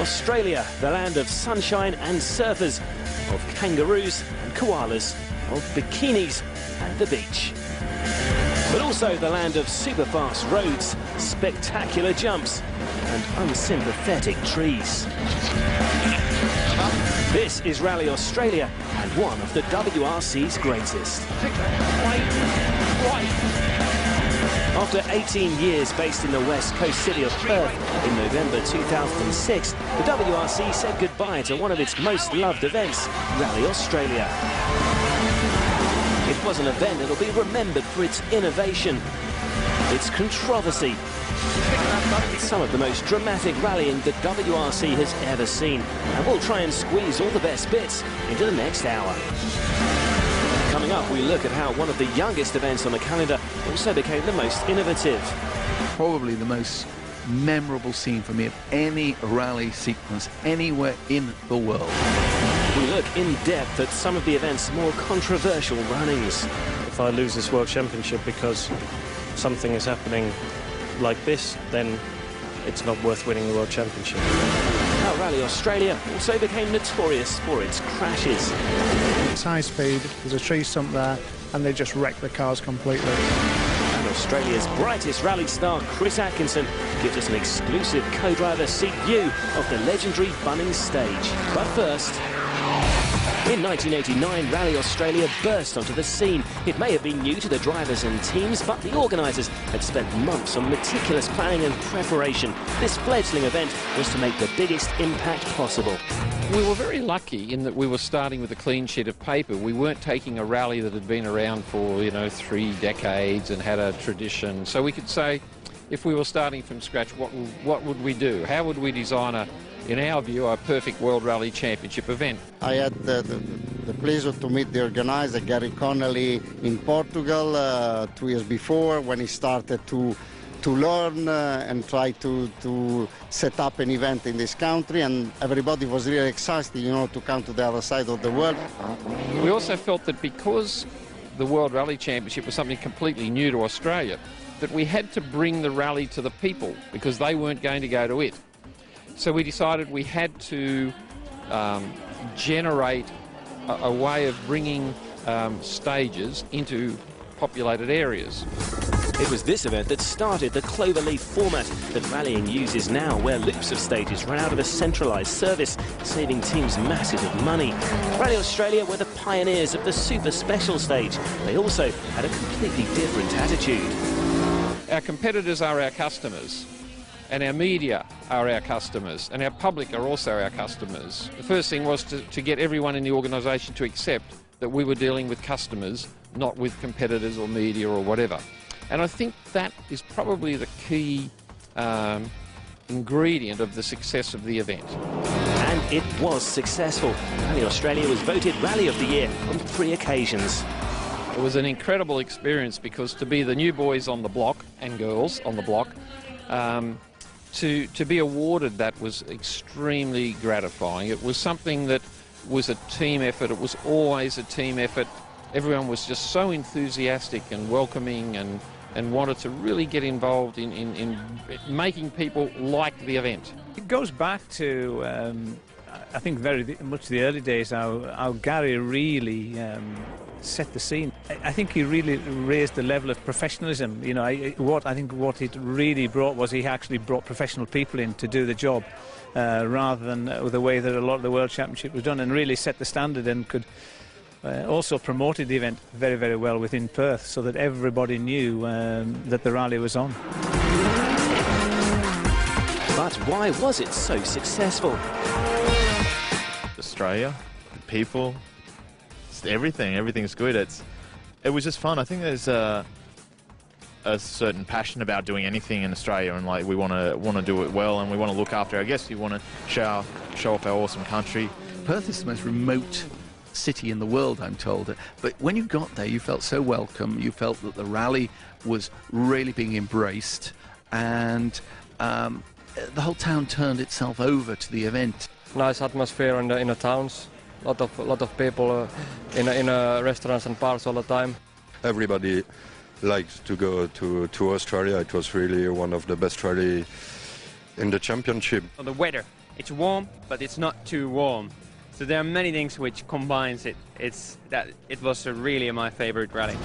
Australia, the land of sunshine and surfers, of kangaroos and koalas, of bikinis and the beach. But also the land of super-fast roads, spectacular jumps and unsympathetic trees. This is Rally Australia and one of the WRC's greatest. After 18 years based in the west coast city of Perth in November 2006, the WRC said goodbye to one of its most loved events, Rally Australia. It was an event that'll be remembered for its innovation, its controversy. It's some of the most dramatic rallying the WRC has ever seen, and we'll try and squeeze all the best bits into the next hour. Coming up, we look at how one of the youngest events on the calendar also became the most innovative. Probably the most memorable scene for me of any rally sequence anywhere in the world. We look in depth at some of the event's more controversial runnings. If I lose this World Championship because something is happening like this, then it's not worth winning the World Championship. How Rally Australia also became notorious for its crashes. It's high speed, there's a tree stump there, and they just wreck the cars completely. And Australia's brightest rally star, Chris Atkinson, gives us an exclusive co-driver seat view of the legendary Bunnings stage. But first, in 1989, Rally Australia burst onto the scene. It may have been new to the drivers and teams, but the organisers had spent months on meticulous planning and preparation. This fledgling event was to make the biggest impact possible. We were very lucky in that we were starting with a clean sheet of paper. We weren't taking a rally that had been around for, 3 decades and had a tradition. So we could say, if we were starting from scratch, what would we do? How would we design in our view, a perfect World Rally Championship event? I had the pleasure to meet the organizer, Gary Connolly, in Portugal 2 years before, when he started to learn and try to set up an event in this country, and everybody was really excited, to come to the other side of the world. We also felt that because the World Rally Championship was something completely new to Australia, that we had to bring the rally to the people because they weren't going to go to it. So we decided we had to generate a way of bringing stages into populated areas. It was this event that started the cloverleaf format that rallying uses now, where loops of stages run out of a centralised service, saving teams masses of money. Rally Australia were the pioneers of the super special stage. They also had a completely different attitude. Our competitors are our customers, and our media are our customers, and our public are also our customers. The first thing was to get everyone in the organisation to accept that we were dealing with customers, not with competitors or media or whatever. And I think that is probably the key ingredient of the success of the event. And it was successful. Rally Australia was voted Rally of the Year on 3 occasions. It was an incredible experience because to be the new boys on the block, and girls on the block, to be awarded that was extremely gratifying. It was something that was a team effort. It was always a team effort. Everyone was just so enthusiastic and welcoming and wanted to really get involved in making people like the event. It goes back to, I think, very much the early days, how Gary really set the scene. I think he really raised the level of professionalism. I think what it really brought was he actually brought professional people in to do the job, rather than the way that a lot of the World Championship was done, and really set the standard and could also promoted the event very, very well within Perth, so that everybody knew that the rally was on. But why was it so successful? Australia, the people, everything's good. It was just fun. I think there's a certain passion about doing anything in Australia, and we want to do it well, and we want to look after our guests. We want to show off our awesome country. Perth is the most remote city in the world, I'm told. But when you got there, you felt so welcome. You felt that the rally was really being embraced, and the whole town turned itself over to the event. Nice atmosphere in the towns. Lot of people in restaurants and bars all the time. Everybody likes to go to Australia. It was really one of the best rally in the championship. The weather It's warm, but it's not too warm. So there are many things which combines it. It was really my favorite rally.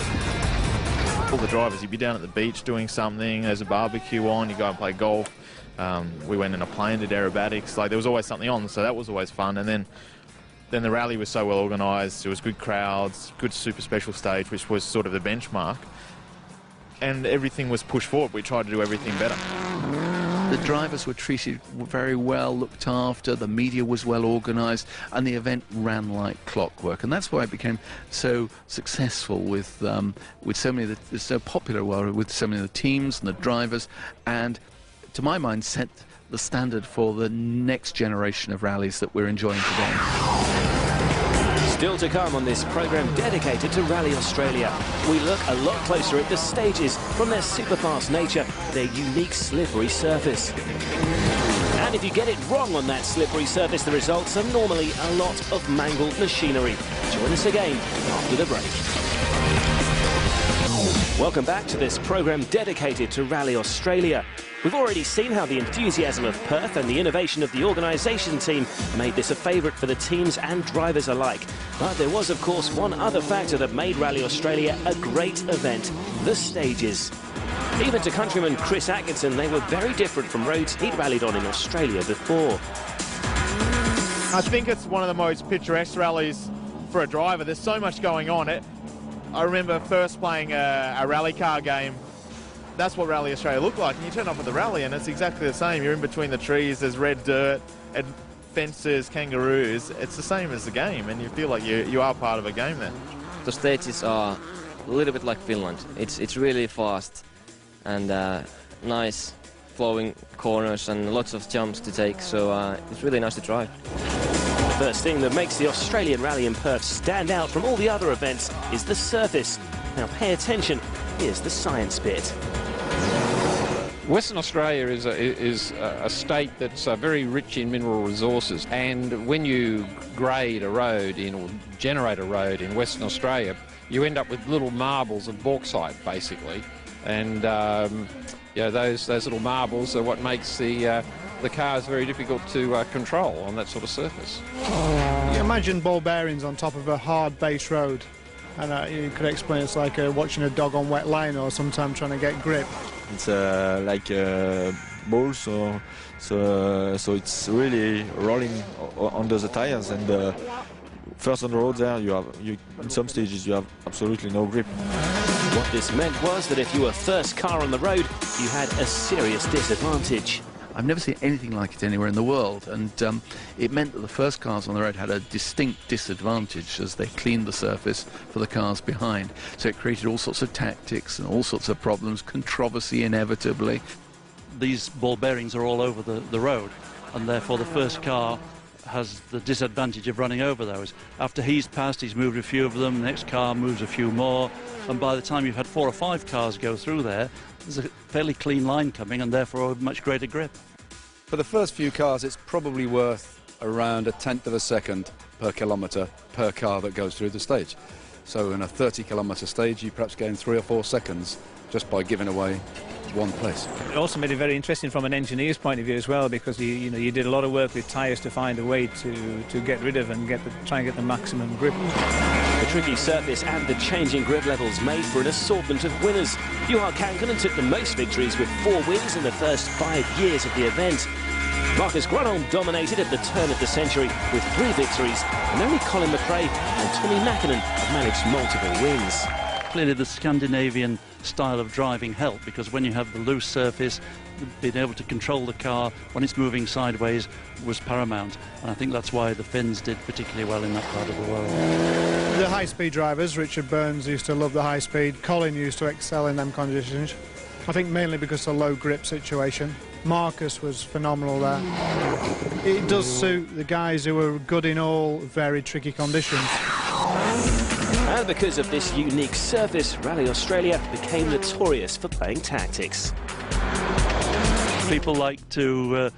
All the drivers, you'd be down at the beach doing something, there's a barbecue on, you go and play golf. We went in a plane, did aerobatics, like there was always something on, so that was always fun. And then the rally was so well organised, there was good crowds, good super special stage, which was sort of the benchmark. And everything was pushed forward, we tried to do everything better. The drivers were treated very well, looked after, the media was well organised, and the event ran like clockwork. And that's why it became so successful with so many of so popular with so many of the teams and the drivers, and to my mind set the standard for the next generation of rallies that we're enjoying today. Still to come on this programme dedicated to Rally Australia. We look a lot closer at the stages, from their super-fast nature to their unique slippery surface. And if you get it wrong on that slippery surface, the results are normally a lot of mangled machinery. Join us again after the break. Welcome back to this programme dedicated to Rally Australia. We've already seen how the enthusiasm of Perth and the innovation of the organisation team made this a favourite for the teams and drivers alike. But there was, of course, one other factor that made Rally Australia a great event: the stages. Even to countryman Chris Atkinson, they were very different from roads he'd rallied on in Australia before. I think it's one of the most picturesque rallies for a driver. There's so much going on. I remember first playing a rally car game. That's what Rally Australia looked like, and you turn up at the rally and it's exactly the same. You're in between the trees, there's red dirt, and fences, kangaroos. It's the same as the game, and you feel like you are part of a game there. The stages are a little bit like Finland. It's really fast and nice flowing corners and lots of jumps to take, so it's really nice to drive. The first thing that makes the Australian Rally in Perth stand out from all the other events is the surface. Now pay attention, here's the science bit. Western Australia is a state that's very rich in mineral resources, and when you grade a road or generate a road in Western Australia, you end up with little marbles of bauxite, basically, and those little marbles are what makes the cars very difficult to control on that sort of surface. You imagine ball bearings on top of a hard base road, and you could explain it's like watching a dog on wet line or sometimes trying to get grip. It's like balls, so it's really rolling under the tires, and first on the road there, in some stages you have absolutely no grip. What this meant was that if you were first car on the road, you had a serious disadvantage. I've never seen anything like it anywhere in the world, and it meant that the first cars on the road had a distinct disadvantage as they cleaned the surface for the cars behind. So it created all sorts of tactics and all sorts of problems, controversy inevitably. These ball bearings are all over the road, and therefore the first car has the disadvantage of running over those. After he's passed, he's moved a few of them, the next car moves a few more, and by the time you've had 4 or 5 cars go through there, there's a fairly clean line coming and therefore a much greater grip. For the first few cars, it's probably worth around 1/10 of a second per kilometre per car that goes through the stage. So in a 30-kilometre stage, you perhaps gain 3 or 4 seconds just by giving away one place. It also made it very interesting from an engineer's point of view as well, because you did a lot of work with tyres to find a way to get rid of and try and get the maximum grip. The tricky surface and the changing grip levels made for an assortment of winners. Juha Kankkunen took the most victories with 4 wins in the first 5 years of the event. Marcus Grönholm dominated at the turn of the century with 3 victories, and only Colin McRae and Tommy Mäkinen have managed multiple wins. Clearly the Scandinavian style of driving helped, because when you have the loose surface, being able to control the car when it's moving sideways was paramount, and I think that's why the Finns did particularly well in that part of the world. The high-speed drivers, Richard Burns used to love the high speed, Colin used to excel in them conditions. I think mainly because of the low grip situation. Marcus was phenomenal there. It does suit the guys who are good in all very tricky conditions. And because of this unique surface, Rally Australia became notorious for playing tactics. People like to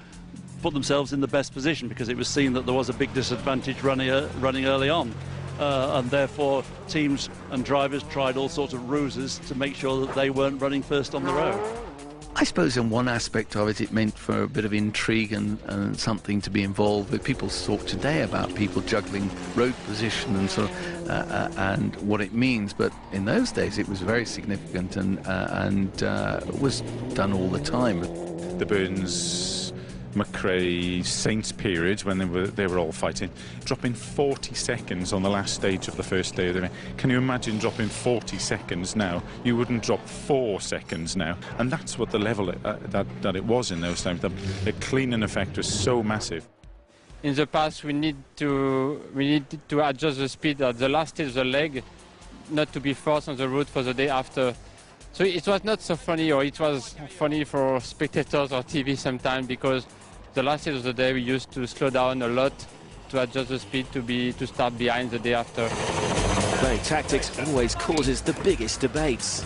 put themselves in the best position, because it was seen that there was a big disadvantage running early on. And therefore teams and drivers tried all sorts of ruses to make sure that they weren't running first on the road. I suppose in one aspect of it, it meant for a bit of intrigue and something to be involved with. People talk today about people juggling road position and sort of and what it means, but in those days it was very significant and was done all the time. The Burns McRae Saints period when they were all fighting, dropping 40 seconds on the last stage of the first day of the event. Can you imagine dropping 40 seconds now? You wouldn't drop 4 seconds now, and that's what the level that it was in those times. The cleaning effect was so massive. In the past, we need to adjust the speed at the last stage of the leg, not to be forced on the route for the day after. So it was not so funny, or it was funny for spectators or TV sometimes, because the last stage of the day we used to slow down a lot to adjust the speed to start behind the day after. Playing tactics always causes the biggest debates.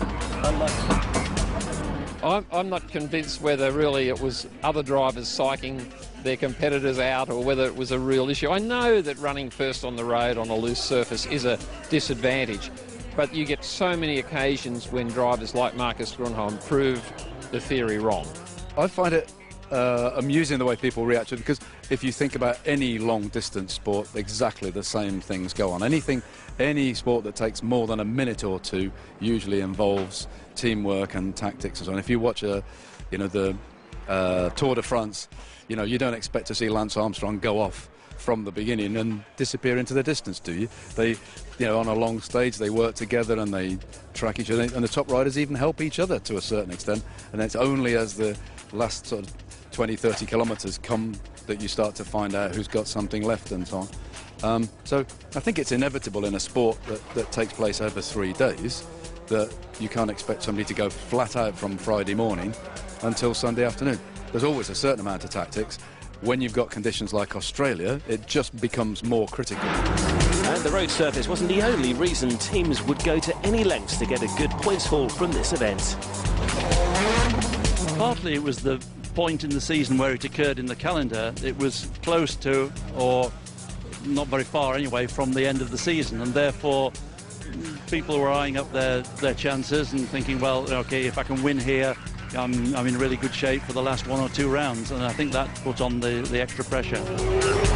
I'm not convinced whether really it was other drivers psyching their competitors out or whether it was a real issue. I know that running first on the road on a loose surface is a disadvantage, but you get so many occasions when drivers like Marcus Grönholm prove the theory wrong. I find it amusing the way people react to it, because if you think about any long-distance sport, exactly the same things go on. Any sport that takes more than a minute or two usually involves teamwork and tactics and so on. If you watch the Tour de France, you don't expect to see Lance Armstrong go off from the beginning and disappear into the distance, do you? They, on a long stage, they work together and they track each other, and the top riders even help each other to a certain extent. And it's only as the last sort of 20-30 kilometres come that you start to find out who's got something left and so on. So I think it's inevitable in a sport that takes place over 3 days that you can't expect somebody to go flat out from Friday morning until Sunday afternoon. There's always a certain amount of tactics. When you've got conditions like Australia, it just becomes more critical. And the road surface wasn't the only reason teams would go to any lengths to get a good points haul from this event. Partly it was the point in the season where it occurred in the calendar. It was close to, or not very far anyway, from the end of the season, and therefore people were eyeing up their chances and thinking, well, okay, if I can win here, I'm in really good shape for the last 1 or 2 rounds, and I think that put on the extra pressure.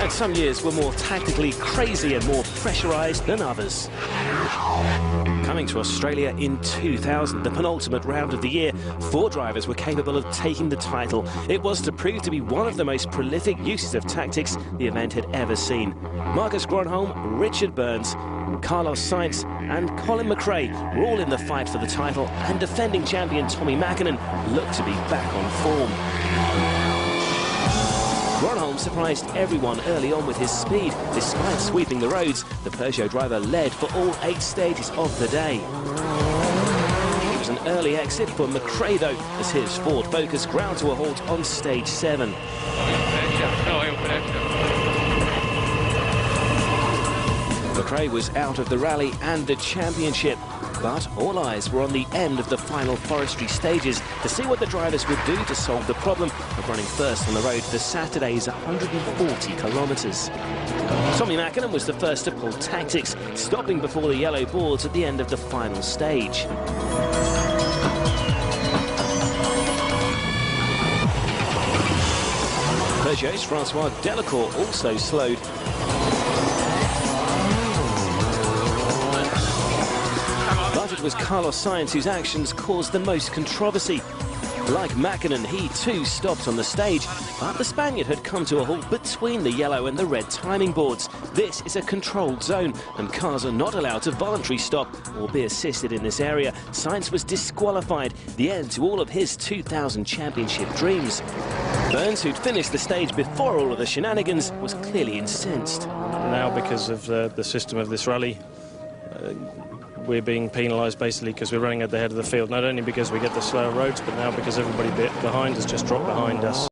And some years were more tactically crazy and more pressurised than others. Coming to Australia in 2000, the penultimate round of the year, 4 drivers were capable of taking the title. It was to prove to be one of the most prolific uses of tactics the event had ever seen. Marcus Grönholm, Richard Burns, Carlos Sainz and Colin McRae were all in the fight for the title, and defending champion Tommy Mäkinen looked to be back on form. Grönholm surprised everyone early on with his speed. Despite sweeping the roads, the Peugeot driver led for all 8 stages of the day. It was an early exit for McRae though, as his Ford Focus ground to a halt on stage 7. McRae was out of the rally and the championship, but all eyes were on the end of the final forestry stages to see what the drivers would do to solve the problem of running first on the road for Saturday's 140 kilometres. Tommy Mäkinen was the first to pull tactics, stopping before the yellow boards at the end of the final stage. Peugeot's Francois Delacour also slowed. But it was Carlos Sainz whose actions caused the most controversy. Like Mäkinen, he too stopped on the stage, but the Spaniard had come to a halt between the yellow and the red timing boards. This is a controlled zone, and cars are not allowed to voluntarily stop or be assisted in this area. Sainz was disqualified, the end to all of his 2000 championship dreams. Burns, who'd finished the stage before all of the shenanigans, was clearly incensed. Now, because of the system of this rally, we're being penalised basically because we're running at the head of the field, not only because we get the slower roads, but now because everybody behind us just dropped behind us.